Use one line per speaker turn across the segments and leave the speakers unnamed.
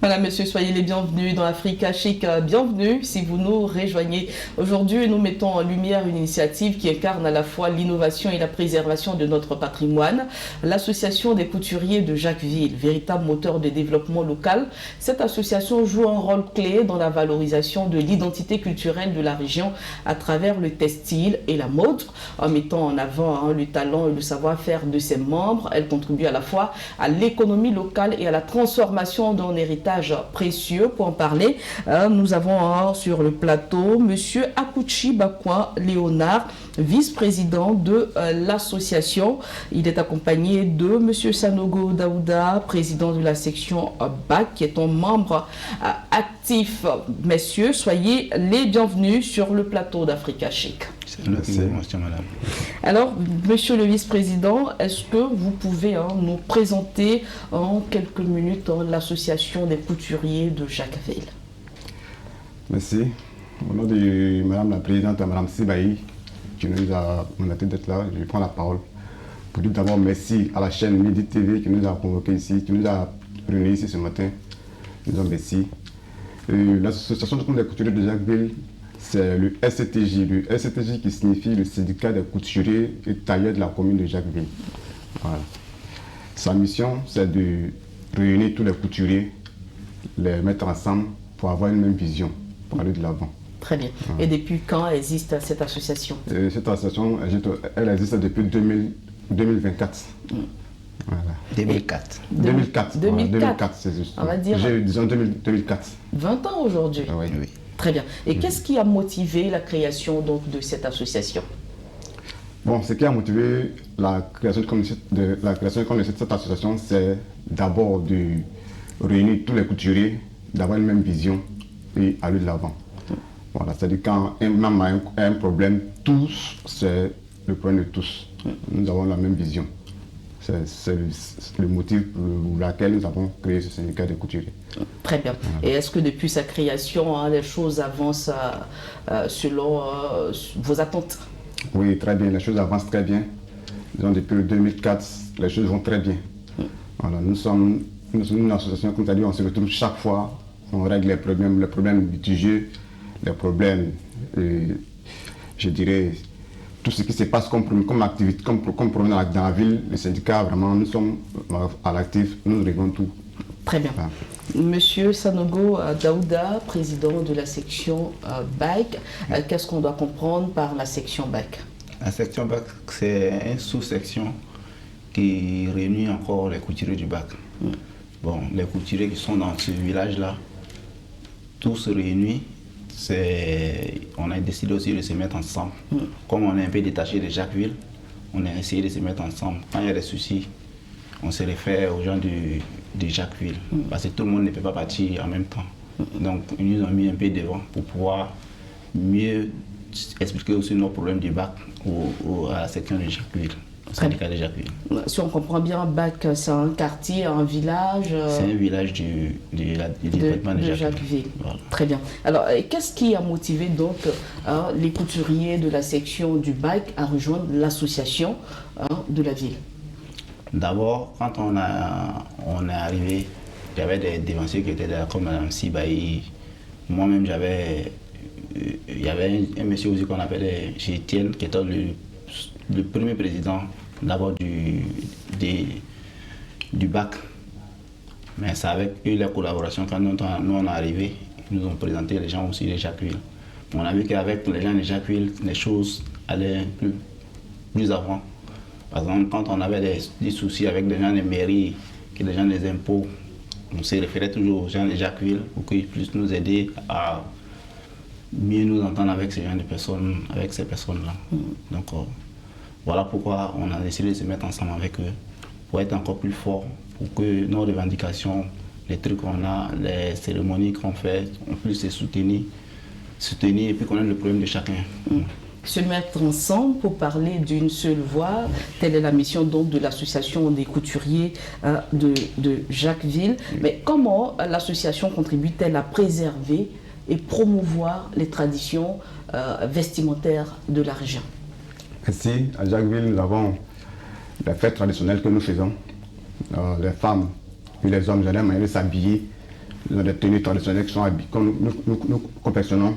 Madame, Monsieur, soyez les bienvenus dans Africa Chic. Bienvenue si vous nous rejoignez. Aujourd'hui, nous mettons en lumière une initiative qui incarne à la fois l'innovation et la préservation de notre patrimoine. L'Association des couturiers de Jacquesville, véritable moteur de développement local. Cette association joue un rôle clé dans la valorisation de l'identité culturelle de la région à travers le textile et la mode, en mettant en avant le talent et le savoir-faire de ses membres. Elle contribue à la fois à l'économie locale et à la transformation d'un héritage précieux. Pour en parler, nous avons sur le plateau Monsieur Akuchi Bakwa Léonard, vice-président de l'association. Il est accompagné de Monsieur Sanogo Daouda, président de la section BAC, qui est un membre actif. Messieurs, soyez les bienvenus sur le plateau d'Africa Chic.
Merci, madame.
Alors, monsieur le vice-président, est-ce que vous pouvez nous présenter en quelques minutes l'association des couturiers de Jacquesville?
Merci. Au nom de madame la présidente, madame Sibaï, qui nous a mandaté d'être là, je prends la parole pour dire d'abord merci à la chaîne Midi TV qui nous a convoqués ici, qui nous a réunis ici ce matin. Nous disons merci. L'association des couturiers de Jacquesville, c'est le SCTJ. Le SCTJ qui signifie le syndicat des couturiers et tailleurs de la commune de Jacquesville. Voilà. Sa mission, c'est de réunir tous les couturiers, les mettre ensemble pour avoir une même vision, pour aller de l'avant.
Très bien. Voilà. Et depuis quand existe cette association?
Cette association, elle existe depuis 2024.
Voilà. 2004.
2004, c'est juste.
On va dire.
Disons 2004.
20 ans aujourd'hui.
Oui.
Très bien. Et qu'est-ce qui a motivé la création donc, de cette association?
Bon, ce qui a motivé la création de cette association, c'est d'abord de réunir tous les couturiers, d'avoir une même vision et aller de l'avant. Voilà, c'est-à-dire quand un membre a un problème, tous, c'est le problème de tous. Nous avons la même vision. C'est le motif pour lequel nous avons créé ce syndicat des couturiers.
Très bien. Et est-ce que depuis sa création, les choses avancent selon vos attentes?
Oui, très bien. Les choses avancent très bien. Disons, depuis 2004, les choses vont très bien. Voilà, nous sommes une association, comme tu as dit, on se retrouve chaque fois, on règle les problèmes litigieux, les problèmes, je dirais, tout ce qui se passe comme activité, comme problème dans la ville, les syndicats, vraiment, nous sommes à l'actif, nous réglons tout.
Très bien. Voilà. Monsieur Sanogo Daouda, président de la section BAC, qu'est-ce qu'on doit comprendre par la section BAC?
La section BAC, c'est une sous-section qui réunit encore les couturiers du BAC. Bon, les couturiers qui sont dans ce village-là, tous réunis. On a décidé aussi de se mettre ensemble. Comme on est un peu détaché de Jacquesville, on a essayé de se mettre ensemble. Quand il y a des soucis, on se réfère aux gens de Jacquesville. Parce que tout le monde ne peut pas partir en même temps. Donc, ils nous ont mis un peu devant pour pouvoir mieux expliquer aussi nos problèmes du BAC à la section de Jacquesville. Syndicat de Jacquesville.
Si on comprend bien, BAC, c'est un quartier, un village.
C'est un village du département de Jacquesville.
Voilà. Très bien. Alors, qu'est-ce qui a motivé donc les couturiers de la section du BAC à rejoindre l'association de la ville?
D'abord, quand on est arrivé, il y avait des dévanciers qui étaient là, comme Mme Sibaï. Moi-même, il y avait un monsieur aussi qu'on appelait Etienne, qui était le premier président d'abord du BAC. Mais c'est avec eux la collaboration. Quand nous on est arrivés, ils nous ont présenté les gens aussi de Jacquesville. On a vu qu'avec les gens de Jacquesville, les choses allaient plus avant. Par exemple, quand on avait des soucis avec les gens des mairies, les gens des impôts, on se référait toujours aux gens de Jacquesville pour qu'ils puissent nous aider à mieux nous entendre avec ces gens de personnes, avec ces personnes-là. Donc, voilà pourquoi on a décidé de se mettre ensemble avec eux, pour être encore plus fort, pour que nos revendications, les trucs qu'on a, les cérémonies qu'on fait, on puisse se soutenir et puis connaître le problème de chacun.
Se mettre ensemble pour parler d'une seule voix, telle est la mission donc de l'association des couturiers de Jacquesville. Mais comment l'association contribue-t-elle à préserver et promouvoir les traditions vestimentaires de la région?
Ici, à Jacquesville, nous avons les fêtes traditionnelles que nous faisons. Les femmes et les hommes, j'aime de s'habiller Ils ont des tenues traditionnelles qui sont habillées, comme nous confectionnons.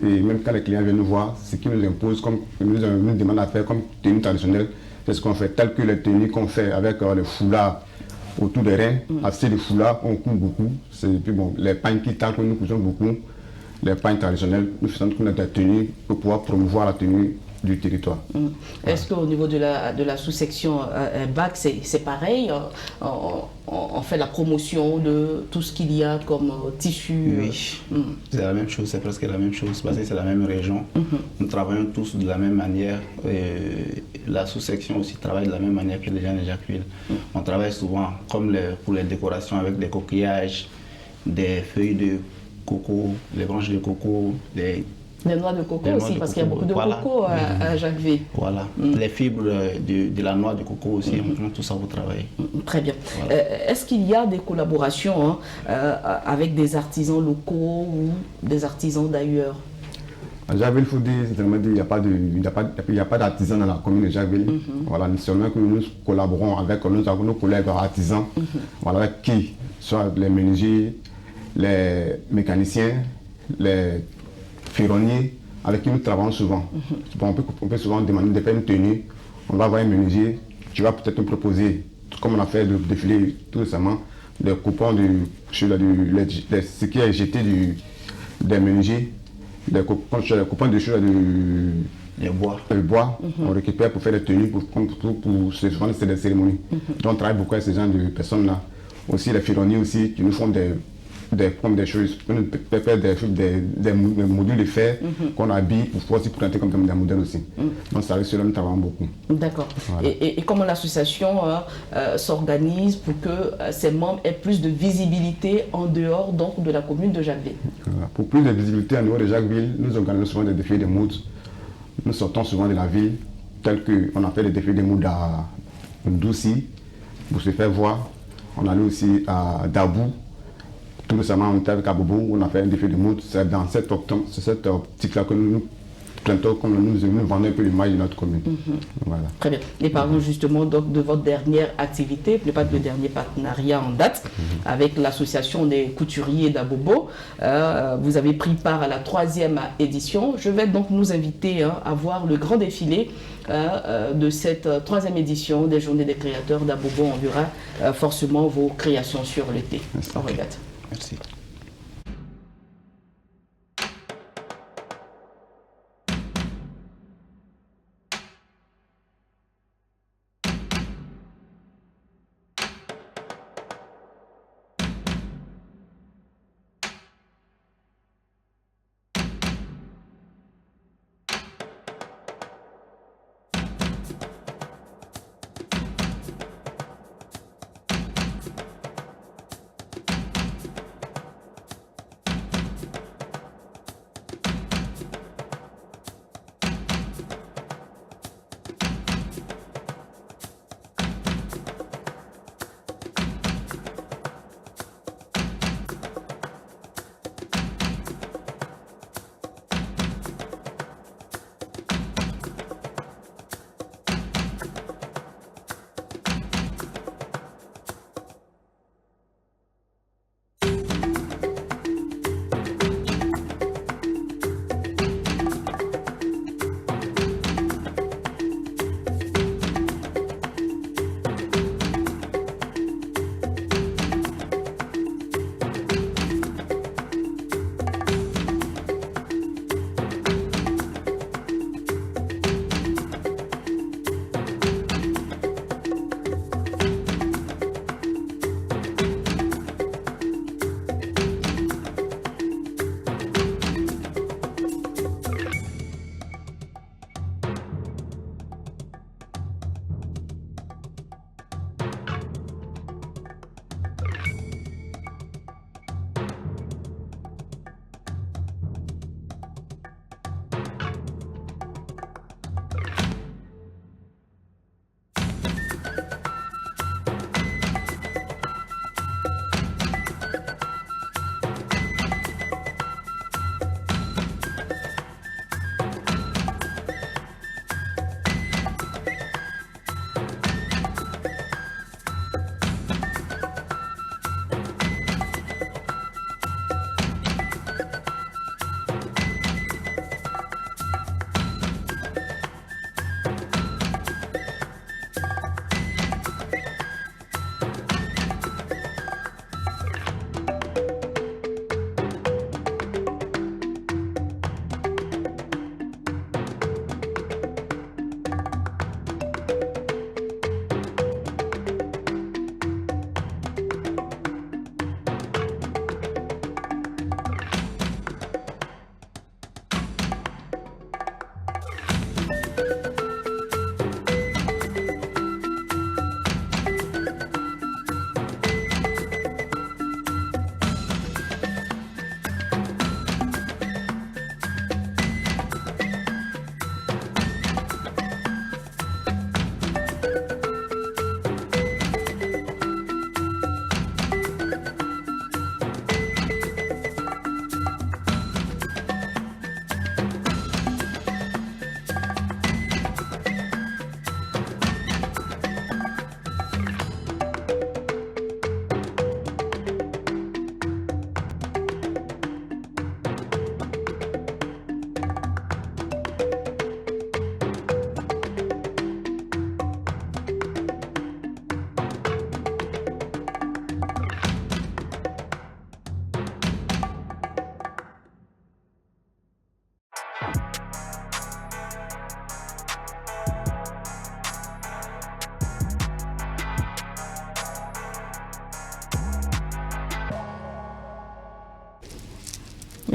Et même quand les clients viennent nous voir, ce qu'ils nous imposent, comme ils nous demandent à faire comme tenue traditionnelle, c'est ce qu'on fait, tel que les tenues qu'on fait avec les foulards autour des reins, assez de foulards, on coud beaucoup. Puis bon, les pagnes qui tardent, nous cousons beaucoup. Les pagnes traditionnelles, nous faisons des tenues pour pouvoir promouvoir la tenue du territoire.
Est-ce qu'au niveau de la sous-section BAC, c'est pareil, on fait la promotion de tout ce qu'il y a comme tissu?
Oui, c'est la même chose, c'est presque la même chose, parce que c'est la même région. Nous travaillons tous de la même manière. La sous-section aussi travaille de la même manière que les gens de Jacqueville. On travaille souvent, comme pour les décorations, avec des coquillages, des feuilles de coco, les branches de coco,
les noix de coco aussi, parce qu'il y a beaucoup de coco à Jacqueville.
Voilà, les fibres de la noix de coco aussi, on met tout ça au travail.
Très bien.
Voilà.
Est-ce qu'il y a des collaborations avec des artisans locaux ou des artisans d'ailleurs?
À Jacqueville, il faut dire, il n'y a pas d'artisans dans la commune de Jacqueville. Voilà, seulement que nous collaborons avec nos collègues artisans, voilà, avec qui, soit les menuisiers, les mécaniciens, les ferronniers, avec qui nous travaillons souvent. Bon, on peut souvent demander de faire une tenue. On va voir un menuisier, tu vas peut-être nous proposer, comme on a fait le défilé tout récemment, des coupons ce qui est jeté des menuisiers, des coupons de bois. On récupère pour faire des tenues pour c'est des cérémonies. Donc on travaille beaucoup avec ces gens de personnes-là. Aussi les ferronniers aussi, qui nous font des choses, des modules de fer qu'on habille pour pouvoir s'y présenter comme des modèles aussi. Donc ça reste là, nous travaillons beaucoup.
D'accord. Voilà. Et comment l'association s'organise pour que ses membres aient plus de visibilité en dehors donc, de la commune de Jacqueville?
Voilà. Pour plus de visibilité au niveau de Jacqueville, nous organisons souvent des défilés de mode. Nous sortons souvent de la ville, tel qu'on a fait des défilés de mode à Doucy pour se faire voir. On allait aussi à Dabou. Tout récemment, on était avec Abobo, on a fait un défi de mode. C'est dans cette optique-là que nous vendons un peu l'image de notre commune. Voilà.
Très bien. Et parlons justement donc, de votre dernière activité, ne pas le dernier partenariat en date, avec l'association des couturiers d'Abobo. Vous avez pris part à la 3e édition. Je vais donc nous inviter à voir le grand défilé de cette 3e édition des Journées des créateurs d'Abobo. On verra forcément vos créations sur l'été. On regarde.
Merci.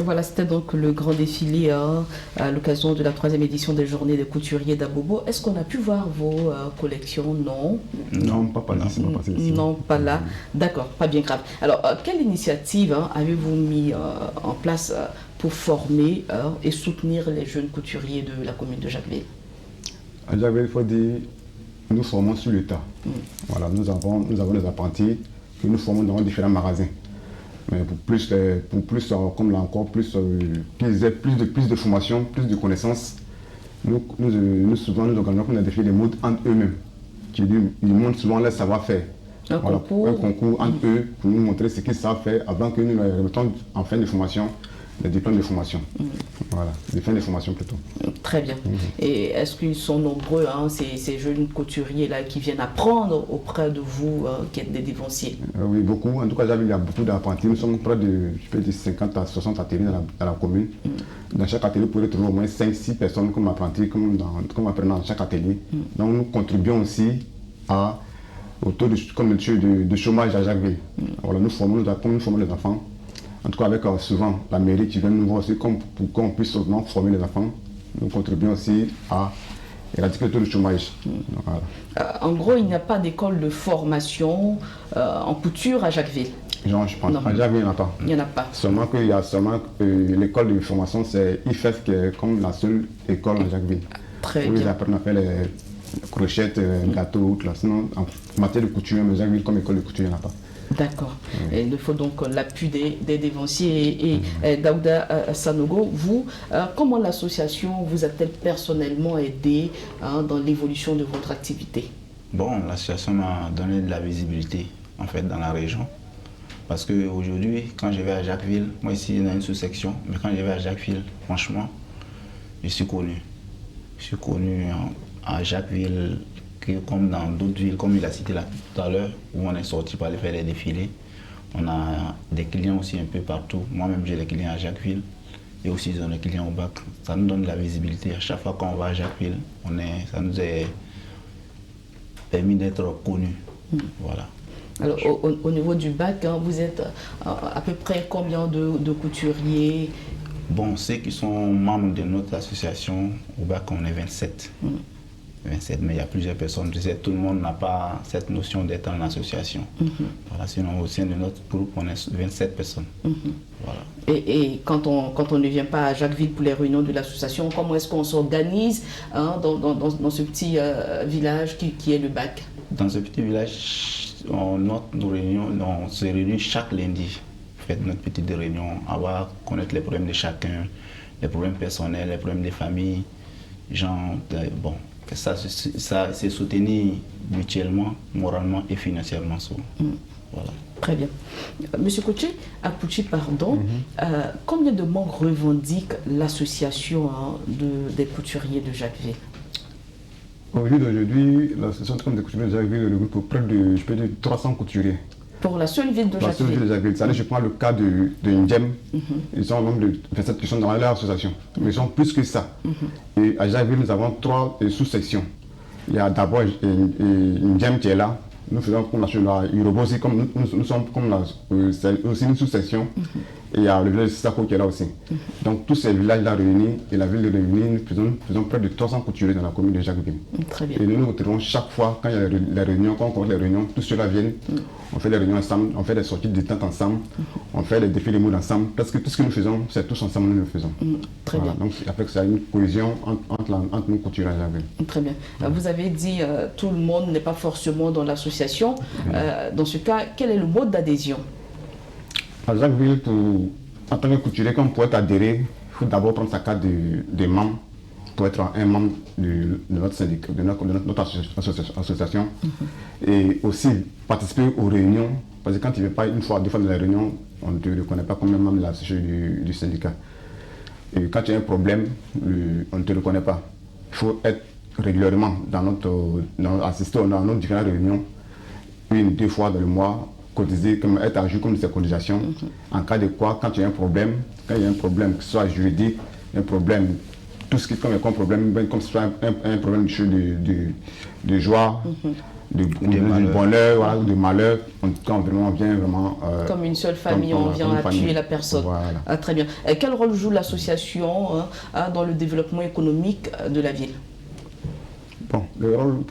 Voilà, c'était donc le grand défilé à l'occasion de la 3e édition des Journées des couturiers d'Abobo. Est-ce qu'on a pu voir vos collections? Non.
Non, pas ici.
Non, pas là. D'accord, pas bien grave. Alors, quelle initiative avez-vous mis en place pour former et soutenir les jeunes couturiers de la commune de Jacquesville?
À Jacquesville, il faut dire, nous formons sur le tas. Voilà, nous avons des apprentis que nous formons dans différents magasins. Mais pour plus comme là encore, qu'ils aient plus de formation, plus de connaissances, nous souvent nous organisons des défis de mode entre eux-mêmes, qui ils montrent souvent leur savoir-faire.
Un concours
entre eux pour nous montrer ce qu'ils savent faire avant que nous les remettons en fin de formation, des diplômes de formation. Voilà, des fins de formation plutôt.
Très bien. Et est-ce qu'ils sont nombreux, ces jeunes couturiers-là, qui viennent apprendre auprès de vous, qui êtes des dévanciers?
Oui, beaucoup. En tout cas, il y a beaucoup d'apprentis. Nous sommes près de, je peux dire, 50 à 60 ateliers dans la commune. Dans chaque atelier, vous pourrez trouver au moins 5-6 personnes comme apprentis, comme apprenants dans chaque atelier. Donc, nous contribuons aussi au taux de chômage à Jacquesville. Voilà, nous formons les enfants. En tout cas, avec souvent la mairie qui vient nous voir aussi pour qu'on puisse seulement former les enfants. Nous contribuons aussi à éradiquer le taux de chômage.
En gros, il n'y a pas d'école de formation en couture à Jacquesville?
Genre, je pense. À Jacquesville, il n'y en a pas.
Il n'y en a pas.
Seulement qu'il y a l'école de formation, c'est IFEF qui est comme la seule école à Jacquesville.
Très
bien.
bien.
Ils apprennent à faire les crochettes, gâteaux, tout là. Sinon, en matière de couture, mais Jacquesville comme école de couture, il n'y en a pas.
D'accord. Il nous faut donc l'appui des dévanciers. Et Daouda Sanogo, vous, comment l'association vous a-t-elle personnellement aidé dans l'évolution de votre activité?
Bon, l'association m'a donné de la visibilité en fait dans la région. Parce qu'aujourd'hui, quand je vais à Jacquesville, moi ici il y a une sous-section, mais quand je vais à Jacquesville, franchement, je suis connu. Je suis connu à Jacquesville, comme dans d'autres villes, comme il a cité là tout à l'heure, où on est sorti pour aller faire des défilés. On a des clients aussi un peu partout. Moi-même, j'ai des clients à Jacquesville et aussi ils ont des clients au bac. Ça nous donne de la visibilité. À chaque fois qu'on va à Jacquesville, ça nous a permis d'être connus. Voilà.
Alors, au niveau du bac, vous êtes à peu près combien de couturiers?
Bon, ceux qui sont membres de notre association, au bac, on est 27. 27, mais il y a plusieurs personnes. Tout le monde n'a pas cette notion d'être en association. Voilà, sinon, au sein de notre groupe, on est 27 personnes. Voilà.
Et quand on ne vient pas à Jacquesville pour les réunions de l'association, comment est-ce qu'on s'organise dans ce petit village qui est le bac?
Dans ce petit village, nos réunions, on se réunit chaque lundi. On fait notre petite réunion, connaître les problèmes de chacun, les problèmes personnels, les problèmes des familles. Bon, ça c'est soutenu mutuellement, moralement et financièrement. Voilà.
Très bien. Monsieur Akouchi, pardon, combien de membres revendique l'association des couturiers de Jacquesville?
Au jour d'aujourd'hui, l'association des couturiers de Jacquesville regroupe près de, je peux dire, 300 couturiers.
Pour la seule ville de Jacquesville?
La seule ville de Jacquesville. Ça, je prends le cas de Ndjem. Ils sont au nombre de 27 qui sont dans leur association. Mais ils sont plus que ça. Et à Jacquesville, nous avons 3 sous-sections. Il y a d'abord Ndjem qui est là. Nous faisons comme la Yoruba aussi, comme nous sommes comme c'est aussi une sous-section. Et il y a le village de Sissako qui est là aussi. Donc tous ces villages-là réunis et la ville de réunis, nous faisons près de 300 couturiers dans la commune de Jacquesville.
Très bien.
Et nous nous retrouvons chaque fois, quand il y a les réunions, quand on commence les réunions, tous ceux-là viennent, on fait des réunions ensemble, on fait des sorties de tente ensemble, on fait des défis de mode ensemble. Parce que tout ce que nous faisons, c'est tous ensemble nous le faisons.
Très
voilà.
bien.
Donc après, c'est une cohésion entre nos couturiers à Jacquesville.
Très bien. Vous avez dit tout le monde n'est pas forcément dans l'association. Dans ce cas, quel est le mode d'adhésion?
À Jacquesville, en tant que couturier, comme pour être adhéré, il faut d'abord prendre sa carte de membre pour être un membre de notre syndicat, de notre association. Et aussi participer aux réunions, parce que quand tu ne veux pas une fois, deux fois dans les réunions, on ne te reconnaît pas comme un membre de l'association du syndicat. Et quand tu as un problème, on ne te reconnaît pas. Il faut être régulièrement assister à nos différentes réunions, 1-2 fois dans le mois, cotiser, être à jour comme ces cotisations. En cas de quoi, quand tu as un problème, quand il y a un problème, que ce soit juridique, un problème, tout ce qui est comme problème, comme ce soit un problème de joie, du bonheur, voilà, de malheur. En tout cas, vraiment, on vient vraiment...
comme une seule famille, on vient appuyer la personne.
Voilà.
Ah, très bien. Et quel rôle joue l'association dans le développement économique de la ville?
Bon, le rôle,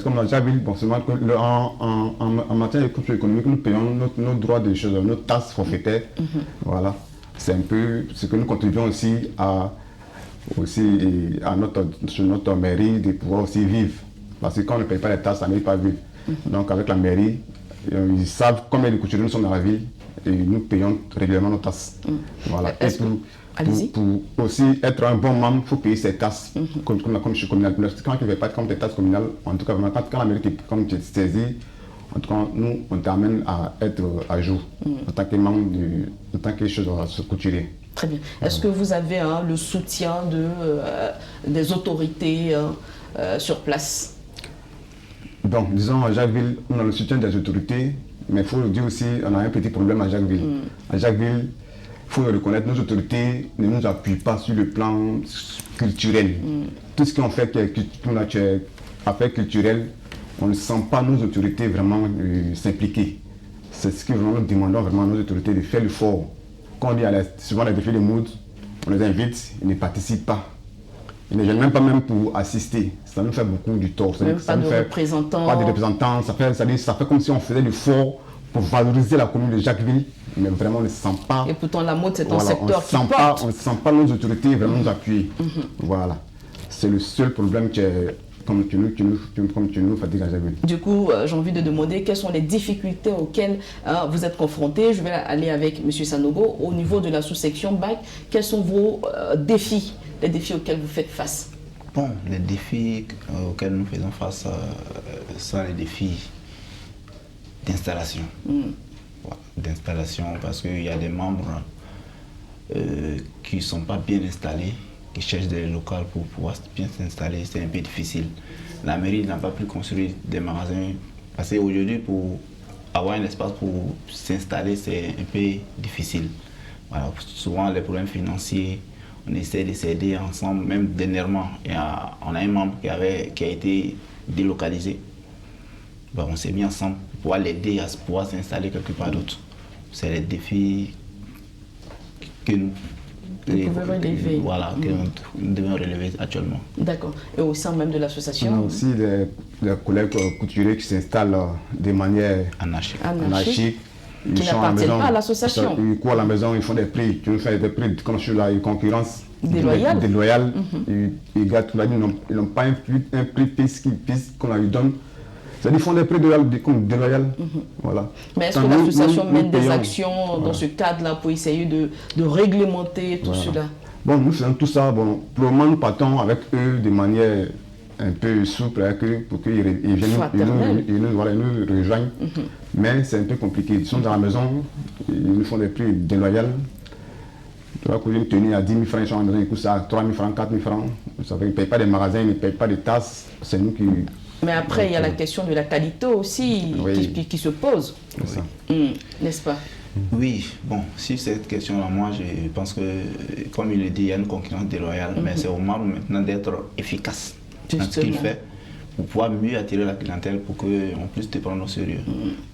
comme on a déjà vu, bon, c'est que en matière économique, nous payons nos droits de choses, nos taxes forfaitaires. Voilà. C'est un peu ce que nous contribuons aussi à notre mairie de pouvoir aussi vivre. Parce que quand on ne paye pas les taxes, on n'arrive pas à vivre. Donc avec la mairie, ils savent combien de couturiers nous sommes dans la ville et nous payons régulièrement nos taxes. Voilà. Et pour aussi être un bon membre, il faut payer ses taxes. Comme je suis communal. Quand tu ne payes pas comme des taxes communales, en tout cas, quand la mairie, comme tu es saisi, en tout cas, nous, on t'amène à être à jour en tant que membre, en tant que chose couturier.
Très bien. Est-ce que vous avez le soutien des autorités sur place?
Donc, disons, à Jacquesville, on a le soutien des autorités, mais il faut le dire aussi, on a un petit problème à Jacquesville. À Jacquesville, il faut le reconnaître, nos autorités ne nous appuient pas sur le plan culturel. Tout ce qu'on fait qui est affaire culturelle, on ne sent pas nos autorités vraiment s'impliquer. C'est ce que nous demandons vraiment à nos autorités de faire l'effort. Quand on dit souvent les défis de mood, on les invite, ils ne participent pas. Ils ne viennent même pas pour assister. Ça nous fait beaucoup du tort.
Même
ça
pas
nous
de
fait
représentants.
Pas de représentants. Ça fait comme si on faisait l'effort pour valoriser la commune de Jacquesville, mais vraiment on ne sent pas.
Et pourtant la mode c'est un secteur qui
porte. On ne sent pas nos autorités vraiment nous appuyer. Voilà. C'est le seul problème qui est comme tu nous fatigues à Jacquesville.
Du coup, j'ai envie de demander quelles sont les difficultés auxquelles vous êtes confrontés. Je vais aller avec M. Sanogo. Au niveau de la sous-section BAC, quels sont vos défis, les défis auxquels vous faites face?
Bon, les défis auxquels nous faisons face sont les défis d'installation. Voilà, d'installation parce qu'il y a des membres qui ne sont pas bien installés, qui cherchent des locaux pour pouvoir bien s'installer, c'est un peu difficile. La mairie n'a pas pu construire des magasins parce qu'aujourd'hui, pour avoir un espace pour s'installer, c'est un peu difficile. Voilà, souvent, les problèmes financiers, on essaie de s'aider ensemble, même dernièrement. On a un membre qui a été délocalisé. Bon, on s'est mis ensemble pour pouvoir l'aider à pouvoir s'installer quelque part d'autre. C'est les défis que nous devons relever actuellement.
D'accord. Et au sein même de l'association?
On a aussi des collègues couturiers qui s'installent de manière anarchique.
Qui n'appartiennent pas à l'association.
Ils courent à la maison, ils font des prix. Tu nous fais des prix, comme je suis là, une concurrence
déloyale.
Ils n'ont pas un prix fixe qu'on lui donne. C'est-à-dire qu'ils font des prix déloyaux. Voilà.
Mais est-ce que l'association mène des actions dans ce cadre-là pour essayer de réglementer tout cela?
Bon, nous faisons tout ça. Bon, pour le moment, nous partons avec eux de manière un peu souple pour qu'ils nous rejoignent. Mais c'est un peu compliqué. Ils sont dans la maison, ils nous font des prix déloyaux. Tu vois, une tenue à 10 000 francs, ils sont dans la maison, ils coûtent ça à 3 000 francs, 4 000 francs. Vous savez, ils ne payent pas des magasins, ils ne payent pas des tasses. C'est nous qui...
Mais après, il y a la question de la qualité aussi qui se pose.
C'est ça.
N'est-ce pas?
Oui, bon, sur cette question-là, moi, je pense que, comme il le dit, il y a une concurrence déloyale, mais c'est au membre maintenant d'être efficace dans ce qu'il fait pour pouvoir mieux attirer la clientèle pour qu'on puisse te prendre au sérieux.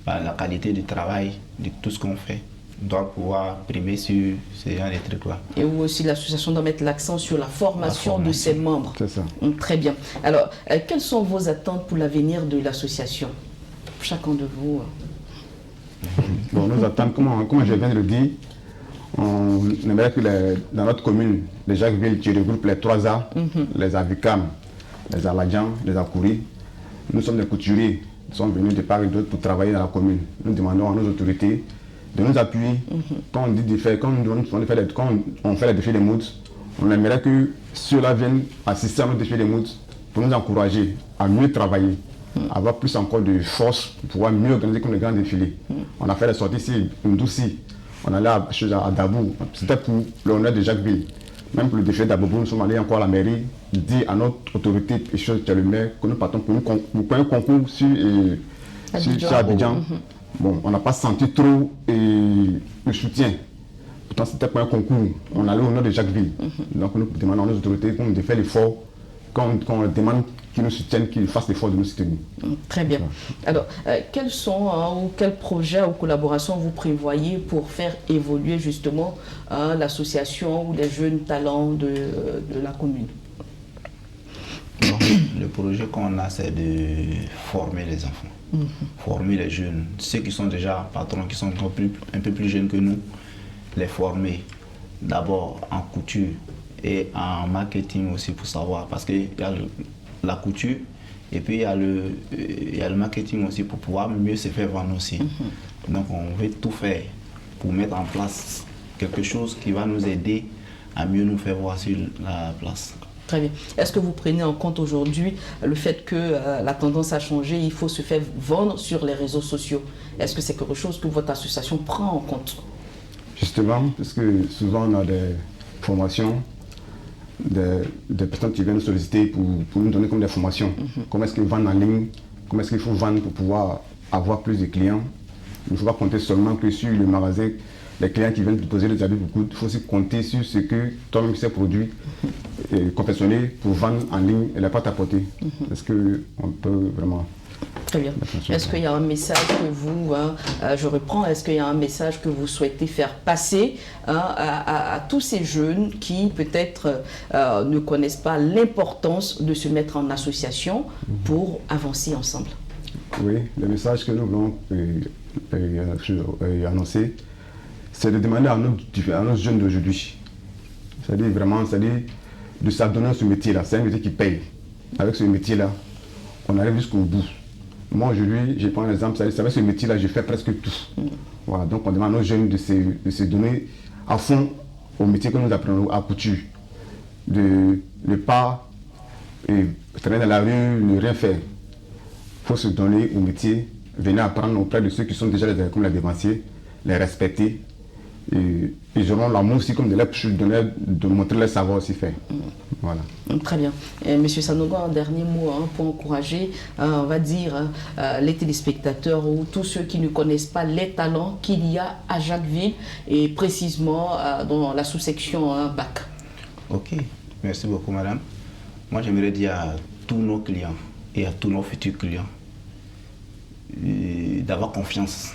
La qualité du travail, de tout ce qu'on fait, doit pouvoir primer sur ces genre de trucs-là.
Et où aussi l'association doit mettre l'accent sur la formation de ses membres.
C'est ça.
Très bien. Alors, quelles sont vos attentes pour l'avenir de l'association? Chacun de vous.
Bon, nos attentes, comme je viens de le dire, on aimerait que dans notre commune, les Jacquesville, qui regroupent les 3A, les Avikam, les Aladjan, les Akouri, nous sommes des couturiers, nous sommes venus de part et d'autre pour travailler dans la commune. Nous demandons à nos autorités de nous appuyer. Quand on dit de faire, quand on fait les défis des moods, on aimerait que ceux-là viennent assister à nos défis des moods pour nous encourager à mieux travailler, avoir plus encore de force pour pouvoir mieux organiser comme les grands défilés. On a fait des sorties ici, Ndoussi, on allait à Dabou, c'était pour l'honneur de Jacquesville. Même pour le défilé d'Abobo, nous sommes allés encore à la mairie, dire à notre autorité, le maire, que nous partons pour un concours sur Abidjan. Bon, on n'a pas senti trop le soutien. Pourtant, c'était pas un concours. On allait au nord de Jacquesville. Donc, nous demandons à nos autorités de faire l'effort qu'on demande qu'ils nous soutiennent, qu'ils fassent l'effort de nous soutenir.
Très bien. Alors, quels sont ou quels projets ou collaborations vous prévoyez pour faire évoluer justement l'association ou les jeunes talents de la commune?
Bon, le projet qu'on a, c'est de former les enfants, former les jeunes, ceux qui sont déjà patrons, qui sont un peu plus jeunes que nous, les former d'abord en couture et en marketing aussi pour savoir, parce qu'il y a la couture et puis il y a le marketing aussi pour pouvoir mieux se faire vendre aussi. Donc on veut tout faire pour mettre en place quelque chose qui va nous aider à mieux nous faire voir sur la place.
Très bien. Est-ce que vous prenez en compte aujourd'hui le fait que la tendance a changé, il faut se faire vendre sur les réseaux sociaux? Est-ce que c'est quelque chose que votre association prend en compte?
Justement, parce que souvent on a des formations, des personnes qui viennent nous solliciter pour nous donner comme des formations. Comment est-ce qu'ils vendent en ligne, comment est-ce qu'il faut vendre pour pouvoir avoir plus de clients. Il ne faut pas compter seulement que sur le magasin, les clients qui viennent déposer les habits beaucoup. Il faut aussi compter sur ce que toi-même sais produit et confectionner pour vendre en ligne et la pâte à porter. Est-ce qu'on peut vraiment...
Très bien. Est-ce qu'il y a un message que vous, je reprends, est-ce qu'il y a un message que vous souhaitez faire passer à tous ces jeunes qui peut-être ne connaissent pas l'importance de se mettre en association pour avancer ensemble?
Oui, le message que nous voulons annoncer, c'est de demander à nos jeunes d'aujourd'hui, c'est-à-dire vraiment, de s'adonner à ce métier-là. C'est un métier qui paye. Avec ce métier-là, on arrive jusqu'au bout. Moi aujourd'hui, je prends un exemple, avec ce métier-là, je fais presque tout. Voilà, donc on demande à nos jeunes de se donner à fond au métier que nous apprenons à couture. De ne pas traîner dans la rue, ne rien faire. Il faut se donner au métier, venir apprendre auprès de ceux qui sont déjà comme les dévanciers, les respecter. Et ils auront l'amour aussi comme de montrer leur savoir aussi faire. Voilà.
Très bien. Monsieur Sanogo, un dernier mot pour encourager, on va dire, les téléspectateurs ou tous ceux qui ne connaissent pas les talents qu'il y a à Jacquesville et précisément dans la sous-section BAC.
Ok, merci beaucoup madame. Moi j'aimerais dire à tous nos clients et à tous nos futurs clients d'avoir confiance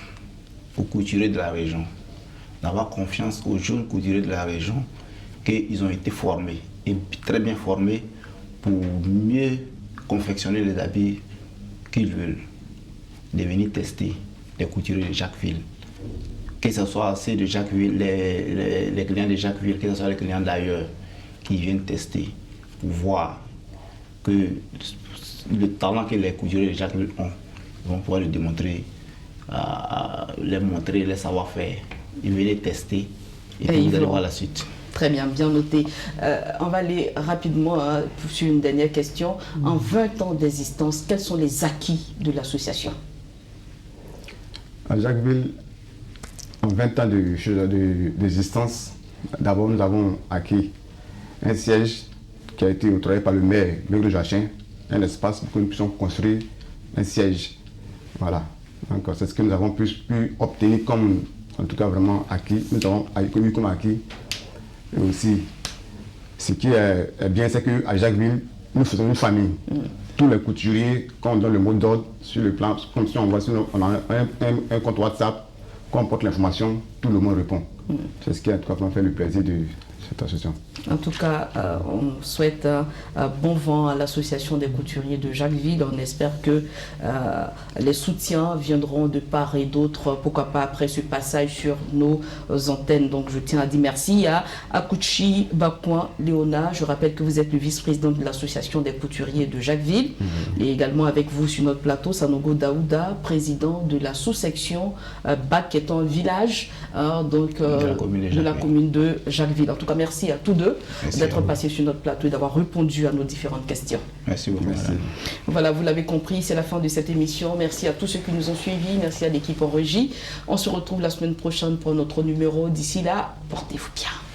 aux couturiers de la région, d'avoir confiance aux jeunes couturiers de la région, qu'ils ont été formés, et très bien formés, pour mieux confectionner les habits qu'ils veulent. De venir tester les couturiers de Jacquesville. Que ce soit ceux de Jacquesville, les clients de Jacquesville, que ce soit les clients d'ailleurs, qui viennent tester, pour voir que le talent que les couturiers de Jacquesville ont, ils vont pouvoir le démontrer, les montrer, les savoir-faire. Ils veulent les tester et puis vous allez voir la suite.
Très bien, bien noté. On va aller rapidement sur une dernière question. En 20 ans d'existence, quels sont les acquis de l'association?
À Jacquesville, en 20 ans d'existence, d'abord nous avons acquis un siège qui a été octroyé par le maire de Jachin, un espace pour que nous puissions construire un siège. Voilà. Donc c'est ce que nous avons pu obtenir comme, en tout cas vraiment acquis. Nous avons eu comme acquis. Et aussi, ce qui est bien, c'est qu'à Jacquesville, nous faisons une famille. Tous les couturiers, quand on donne le mot d'ordre sur le plan, comme si on a un compte WhatsApp, quand on porte l'information, tout le monde répond. C'est ce qui a en tout cas fait le plaisir de cette association.
En tout cas, on souhaite bon vent à l'association des couturiers de Jacquesville. On espère que les soutiens viendront de part et d'autre, pourquoi pas après ce passage sur nos antennes. Donc je tiens à dire merci à Akouchi Bakouan Léona. Je rappelle que vous êtes le vice-président de l'association des couturiers de Jacquesville. Et également avec vous sur notre plateau, Sanogo Daouda, président de la sous-section BAC, qui est un village de la commune de Jacquesville. En tout cas, merci à tous deux d'être passés sur notre plateau et d'avoir répondu à nos différentes questions.
Merci beaucoup. Merci.
Voilà, vous l'avez compris, c'est la fin de cette émission. Merci à tous ceux qui nous ont suivis. Merci à l'équipe en régie. On se retrouve la semaine prochaine pour notre numéro. D'ici là, portez-vous bien.